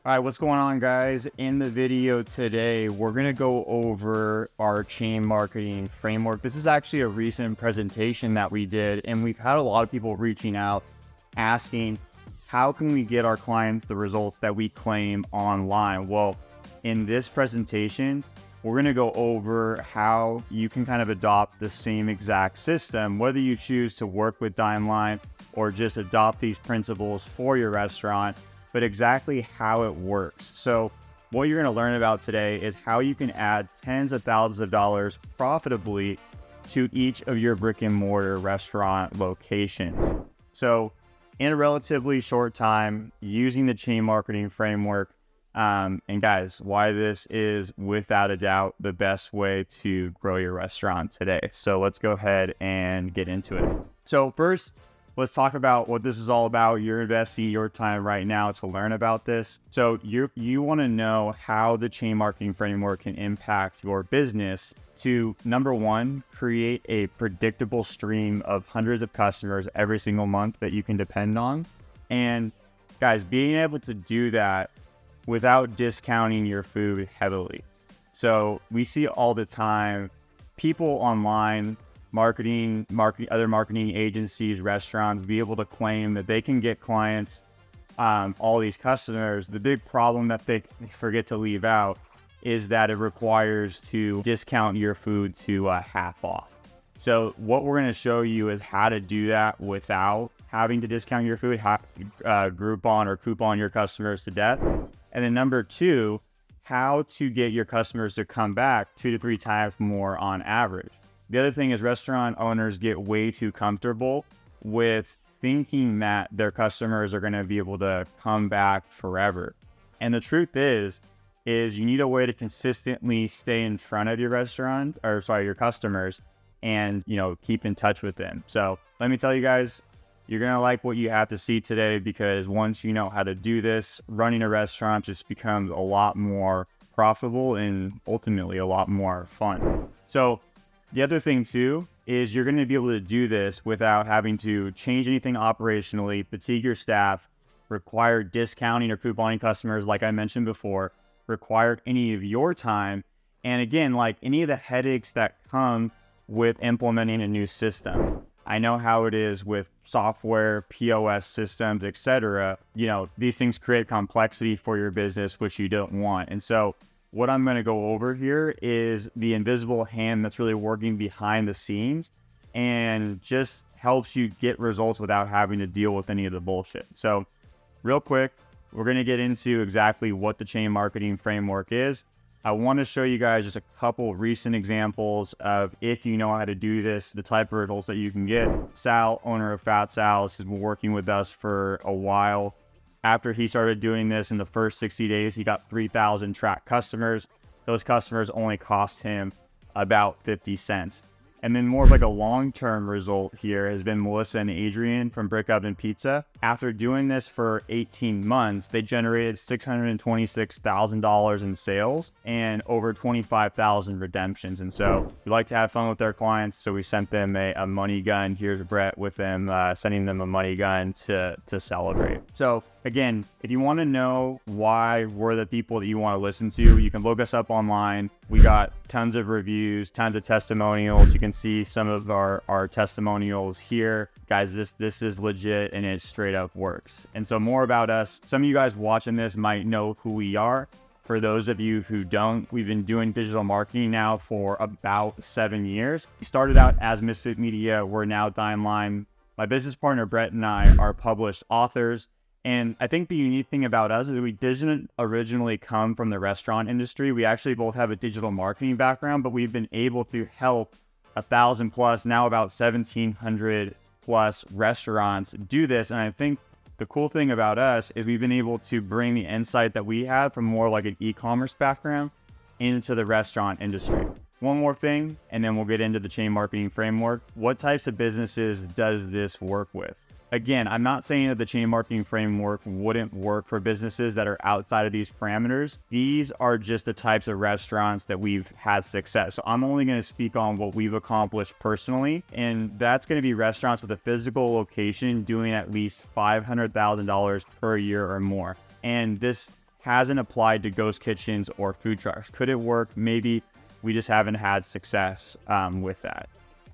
All right, what's going on, guys? In the video today, we're going to go over our chain marketing framework. This is actually a recent presentation that we did, and we've had a lot of people reaching out asking, how can we get our clients the results that we claim online? Well, in this presentation, we're going to go over how you can kind of adopt the same exact system, whether you choose to work with Dineline or just adopt these principles for your restaurant, but exactly how it works. So what you're going to learn about today is how you can add tens of thousands of dollars profitably to each of your brick and mortar restaurant locations. So in a relatively short time, using the chain marketing framework, and guys, why this is without a doubt the best way to grow your restaurant today. So let's go ahead and get into it. So first, let's talk about what this is all about. You're investing your time right now to learn about this. So you want to know how the chain marketing framework can impact your business to, number one, create a predictable stream of hundreds of customers every single month that you can depend on. And guys, being able to do that without discounting your food heavily. So we see all the time people online, other marketing agencies, restaurants, be able to claim that they can get clients, all these customers. The big problem that they forget to leave out is that it requires to discount your food to half off. So what we're going to show you is how to do that without having to discount your food, Groupon or coupon your customers to death. And then number two, how to get your customers to come back 2 to 3 times more on average. The other thing is restaurant owners get way too comfortable with thinking that their customers are going to be able to come back forever. And the truth is you need a way to consistently stay in front of your your customers and, keep in touch with them. So let me tell you guys, you're going to like what you have to see today, because once you know how to do this, running a restaurant just becomes a lot more profitable and ultimately a lot more fun. So the other thing too is you're going to be able to do this without having to change anything operationally, fatigue your staff, require discounting or couponing customers, like I mentioned before, require any of your time. And again, like any of the headaches that come with implementing a new system. I know how it is with software, POS systems, etc. These things create complexity for your business, which you don't want. And so what I'm going to go over here is the invisible hand that's really working behind the scenes and just helps you get results without having to deal with any of the bullshit. So real quick, we're going to get into exactly what the chain marketing framework is. I want to show you guys just a couple recent examples of, if you know how to do this, the type of results that you can get. Sal, owner of Fat Sal's, has been working with us for a while. After he started doing this, in the first 60 days, he got 3,000 tracked customers. Those customers only cost him about 50 cents. And then more of like a long-term result here has been Melissa and Adrian from Brick Oven Pizza. After doing this for 18 months, they generated $626,000 in sales and over 25,000 redemptions. And so we like to have fun with our clients. So we sent them a money gun. Here's Brett with them, sending them a money gun to celebrate. So again, if you want to know why we're the people that you want to listen to, you can look us up online. We got tons of reviews, tons of testimonials. You can see some of our testimonials here. Guys, this is legit and it straight up works. And so more about us. Some of you guys watching this might know who we are. For those of you who don't, we've been doing digital marketing now for about 7 years. We started out as Misfit Media. We're now Dineline. My business partner, Brett, and I are published authors. And I think the unique thing about us is we didn't originally come from the restaurant industry. We actually both have a digital marketing background, but we've been able to help 1,000 plus, now about 1,700 plus restaurants do this. And I think the cool thing about us is we've been able to bring the insight that we had from more like an e-commerce background into the restaurant industry. One more thing, and then we'll get into the chain marketing framework. What types of businesses does this work with? Again, I'm not saying that the chain marketing framework wouldn't work for businesses that are outside of these parameters. These are just the types of restaurants that we've had success. So I'm only going to speak on what we've accomplished personally, and that's going to be restaurants with a physical location doing at least $500,000 per year or more. And this hasn't applied to ghost kitchens or food trucks. Could it work? Maybe. We just haven't had success with that.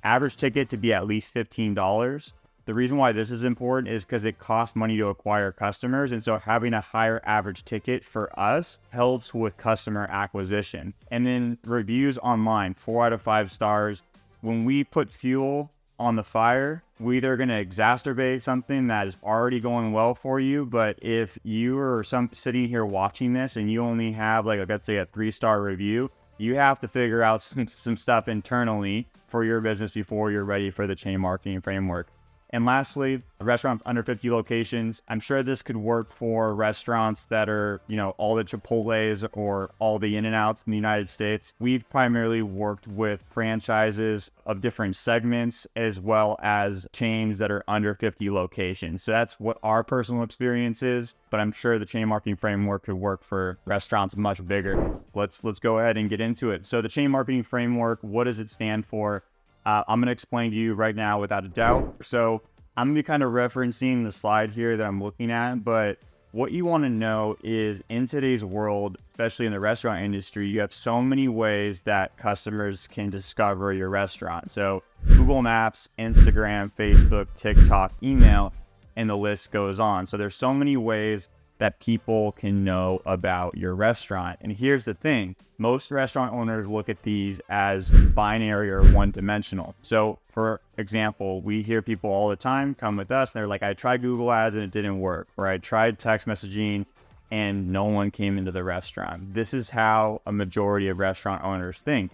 Average ticket to be at least $15. The reason why this is important is because it costs money to acquire customers. And so having a higher average ticket for us helps with customer acquisition. And then reviews online, 4 out of 5 stars. When we put fuel on the fire, we either going to exacerbate something that is already going well for you. But if you are sitting here watching this and you only have like, let's say a 3-star review, you have to figure out some stuff internally for your business before you're ready for the chain marketing framework. And lastly, restaurants under 50 locations. I'm sure this could work for restaurants that are, all the Chipotles or all the In-N-Outs in the United States. We've primarily worked with franchises of different segments as well as chains that are under 50 locations. So that's what our personal experience is, but I'm sure the chain marketing framework could work for restaurants much bigger. Let's go ahead and get into it. So the chain marketing framework, what does it stand for? I'm going to explain to you right now without a doubt. So I'm going to be kind of referencing the slide here that I'm looking at, but what you want to know is in today's world, especially in the restaurant industry, you have so many ways that customers can discover your restaurant. So Google Maps, Instagram, Facebook, TikTok, email, and the list goes on. So there's so many ways that people can know about your restaurant. And here's the thing, most restaurant owners look at these as binary or one-dimensional. So for example, we hear people all the time come with us and they're like, I tried Google ads and it didn't work, or I tried text messaging and no one came into the restaurant. This is how a majority of restaurant owners think.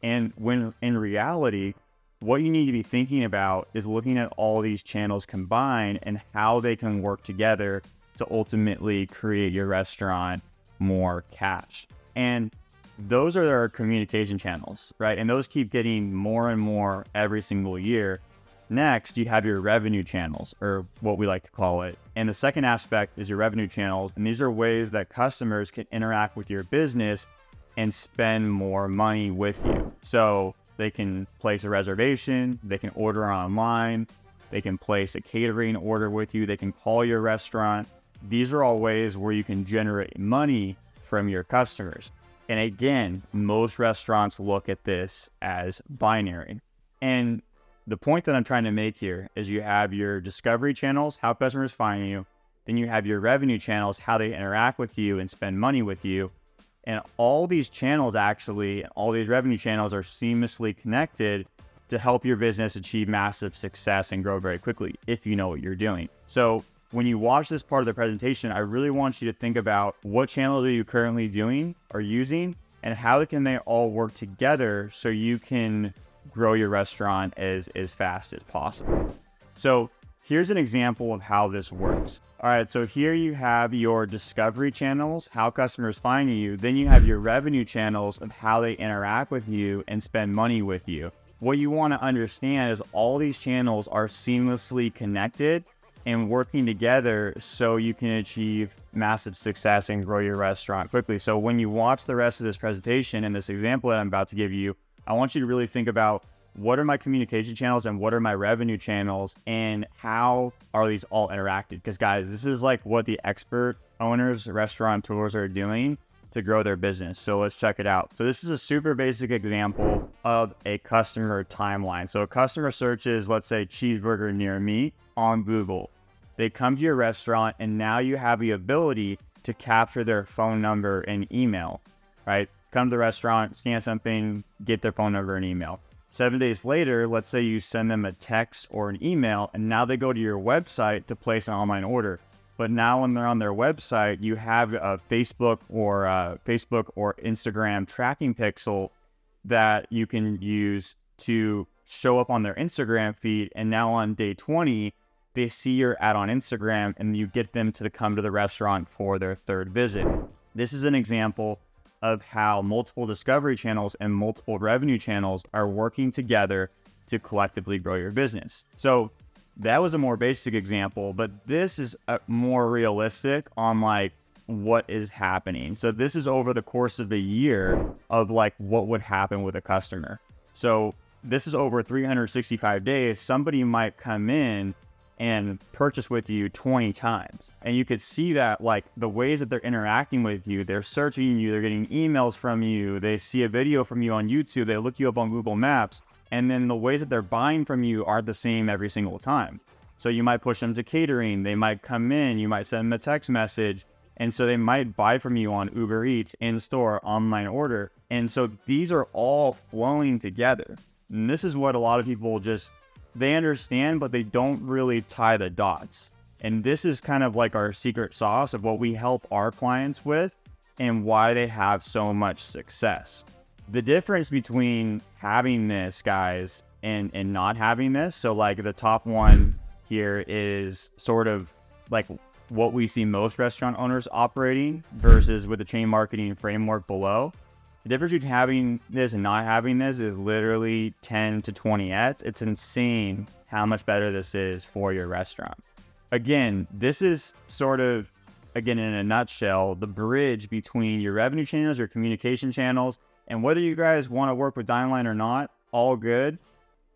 And when in reality, what you need to be thinking about is looking at all these channels combined and how they can work together to ultimately create your restaurant more cash. And those are our communication channels, right? And those keep getting more and more every single year. Next, you have your revenue channels, or what we like to call it. And the second aspect is your revenue channels. And these are ways that customers can interact with your business and spend more money with you. So they can place a reservation, they can order online, they can place a catering order with you, they can call your restaurant. These are all ways where you can generate money from your customers. And again, most restaurants look at this as binary. And the point that I'm trying to make here is you have your discovery channels, how customers find you. Then you have your revenue channels, how they interact with you and spend money with you. And all these channels all these revenue channels are seamlessly connected to help your business achieve massive success and grow very quickly if you know what you're doing. So when you watch this part of the presentation, I really want you to think about what channels are you currently doing or using and how can they all work together so you can grow your restaurant as fast as possible. So here's an example of how this works. All right, so here you have your discovery channels, how customers find you. Then you have your revenue channels of how they interact with you and spend money with you. What you want to understand is all these channels are seamlessly connected and working together so you can achieve massive success and grow your restaurant quickly. So when you watch the rest of this presentation and this example that I'm about to give you, I want you to really think about what are my communication channels and what are my revenue channels and how are these all interacted? Because guys, this is like what the expert owners, restaurateurs are doing to grow their business. So let's check it out. So this is a super basic example of a customer timeline. So a customer searches, let's say cheeseburger near me on Google. They come to your restaurant and now you have the ability to capture their phone number and email, right? Come to the restaurant, scan something, get their phone number and email. 7 days later, let's say you send them a text or an email and now they go to your website to place an online order. But now when they're on their website, you have a Facebook or Instagram tracking pixel that you can use to show up on their Instagram feed. And now on day 20, they see your ad on Instagram and you get them to come to the restaurant for their third visit. This is an example of how multiple discovery channels and multiple revenue channels are working together to collectively grow your business. So that was a more basic example, but this is more realistic on like what is happening. So this is over the course of a year of like what would happen with a customer. So this is over 365 days. Somebody might come in and purchase with you 20 times. And you could see that, like, the ways that they're interacting with you, they're searching you, they're getting emails from you, they see a video from you on YouTube, they look you up on Google Maps, and then the ways that they're buying from you aren't the same every single time. So you might push them to catering, they might come in, you might send them a text message, and so they might buy from you on Uber Eats, in-store, online order. And so these are all flowing together. And this is what a lot of people just, they understand, but they don't really tie the dots. And this is kind of like our secret sauce of what we help our clients with and why they have so much success. The difference between having this, guys, and not having this, so like the top one here is sort of like what we see most restaurant owners operating versus with the chain marketing framework below. The difference between having this and not having this is literally 10 to 20x. It's insane how much better this is for your restaurant. Again, this is sort of, again, in a nutshell, the bridge between your revenue channels, your communication channels, and whether you guys want to work with Dineline or not, all good.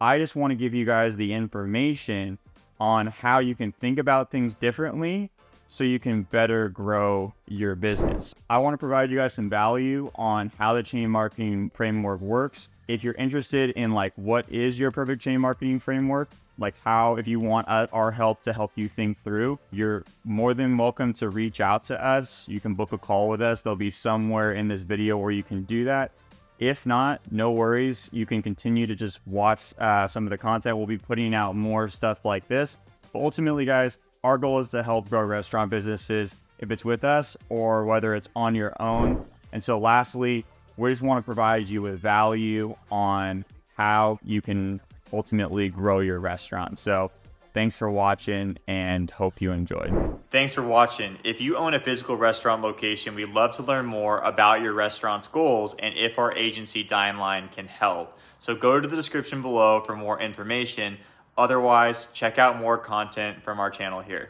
I just want to give you guys the information on how you can think about things differently so you can better grow your business. I want to provide you guys some value on how the chain marketing framework works. If you're interested in like what is your perfect chain marketing framework, like how, if you want our help to help you think through, you're more than welcome to reach out to us. You can book a call with us. There'll be somewhere in this video where you can do that. If not, no worries. You can continue to just watch some of the content. We'll be putting out more stuff like this. But ultimately, guys, our goal is to help grow restaurant businesses, if it's with us or whether it's on your own. And so lastly, we just want to provide you with value on how you can ultimately grow your restaurant. So thanks for watching and hope you enjoyed. Thanks for watching. If you own a physical restaurant location, we'd love to learn more about your restaurant's goals and if our agency Dineline can help. So go to the description below for more information. Otherwise, check out more content from our channel here.